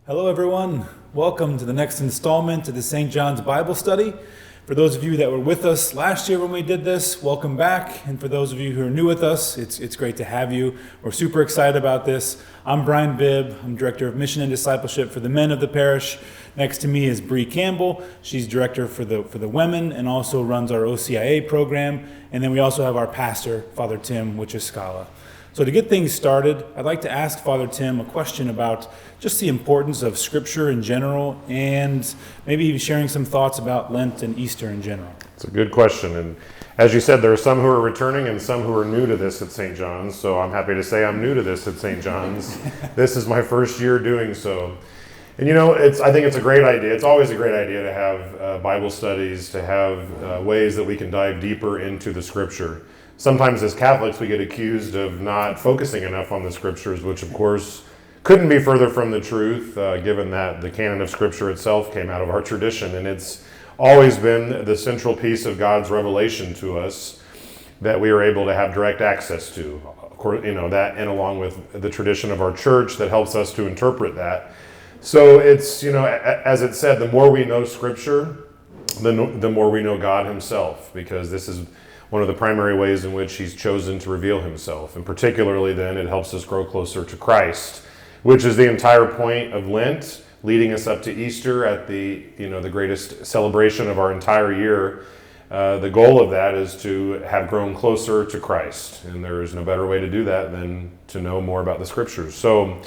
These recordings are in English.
Hello everyone, welcome to the next installment of the St. John's Bible Study. For those of you that were with us last year when we did this, welcome back. And for those of you who are new with us, it's great to have you. We're super excited about this. I'm Brian Bibb, I'm Director of Mission and Discipleship for the men of the parish. Next to me is Bree Campbell. She's Director for the women and also runs our OCIA program. And then we also have our pastor, Father Tim Wichaskala. So to get things started, I'd like to ask Father Tim a question about just the importance of Scripture in general and maybe even sharing some thoughts about Lent and Easter in general. It's a good question. And as you said, there are some who are returning and some who are new to this at St. John's. So I'm happy to say I'm new to this at St. John's. This is my first year doing so. And I think it's a great idea. It's always a great idea to have Bible studies, to have ways that we can dive deeper into the Scripture. Sometimes as Catholics we get accused of not focusing enough on the Scriptures, which of course couldn't be further from the truth, given that the canon of Scripture itself came out of our tradition, and it's always been the central piece of God's revelation to us that we are able to have direct access to. Of course, that, and along with the tradition of our church that helps us to interpret that. So it's, as it said, the more we know Scripture, the more we know God Himself, because this is one of the primary ways in which He's chosen to reveal Himself. And particularly then it helps us grow closer to Christ, which is the entire point of Lent, leading us up to Easter at the greatest celebration of our entire year. The goal of that is to have grown closer to Christ. And there is no better way to do that than to know more about the Scriptures. So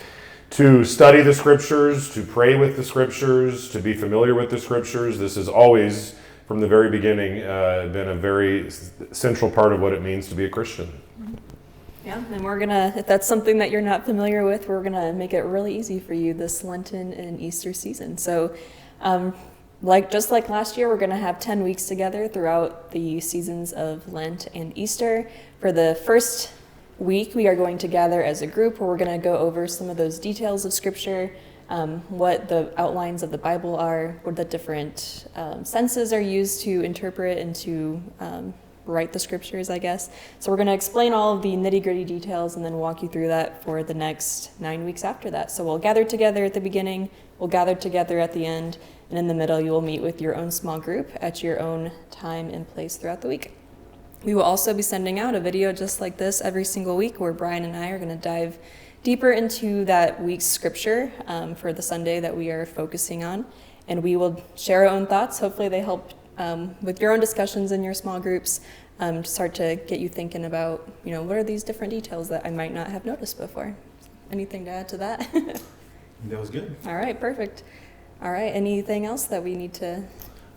to study the Scriptures, to pray with the Scriptures, to be familiar with the Scriptures, this is always, from the very beginning, been a very central part of what it means to be a Christian. Yeah, and if that's something that you're not familiar with, we're gonna make it really easy for you this Lenten and Easter season. So, just like last year, we're gonna have 10 weeks together throughout the seasons of Lent and Easter. For the first week, we are going to gather as a group where we're gonna go over some of those details of Scripture, what the outlines of the Bible are, what the different senses are used to interpret and to write the Scriptures, I guess. So we're going to explain all of the nitty-gritty details and then walk you through that for the next 9 weeks after that. So we'll gather together at the beginning, we'll gather together at the end, and in the middle you will meet with your own small group at your own time and place throughout the week. We will also be sending out a video just like this every single week where Brian and I are going to dive deeper into that week's Scripture for the Sunday that we are focusing on. And we will share our own thoughts. Hopefully they help with your own discussions in your small groups to start to get you thinking about, what are these different details that I might not have noticed before. Anything to add to that? That was good. All right, perfect. All right, anything else that we need to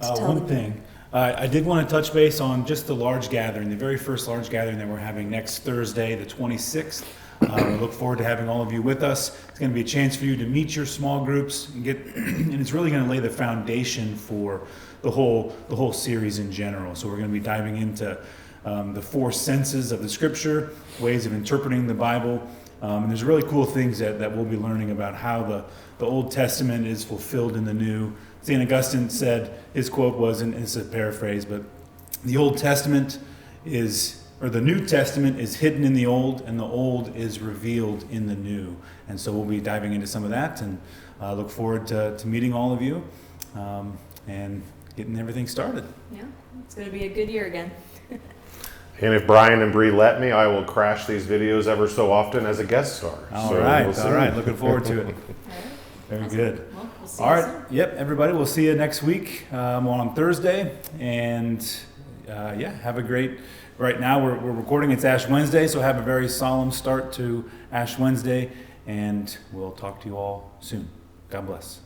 tell One thing. I did want to touch base on just the large gathering, the very first large gathering that we're having next Thursday, the 26th. We look forward to having all of you with us. It's going to be a chance for you to meet your small groups and and it's really going to lay the foundation for the whole series in general. So we're going to be diving into the four senses of the Scripture, ways of interpreting the Bible, and there's really cool things that we'll be learning about how the Old Testament is fulfilled in the New. St. Augustine said, his quote was, and it's a paraphrase, but the Old Testament the New Testament is hidden in the Old, and the Old is revealed in the New. And so we'll be diving into some of that, and look forward to meeting all of you and getting everything started. Yeah, it's going to be a good year again. And if Brian and Bree let me, I will crash these videos ever so often as a guest star. All right. Looking forward to it. Very Awesome. Good. Well, we'll see All you right. soon. Yep, everybody, we'll see you next week on Thursday. And have a great... Right now we're recording, it's Ash Wednesday, so have a very solemn start to Ash Wednesday, and we'll talk to you all soon. God bless.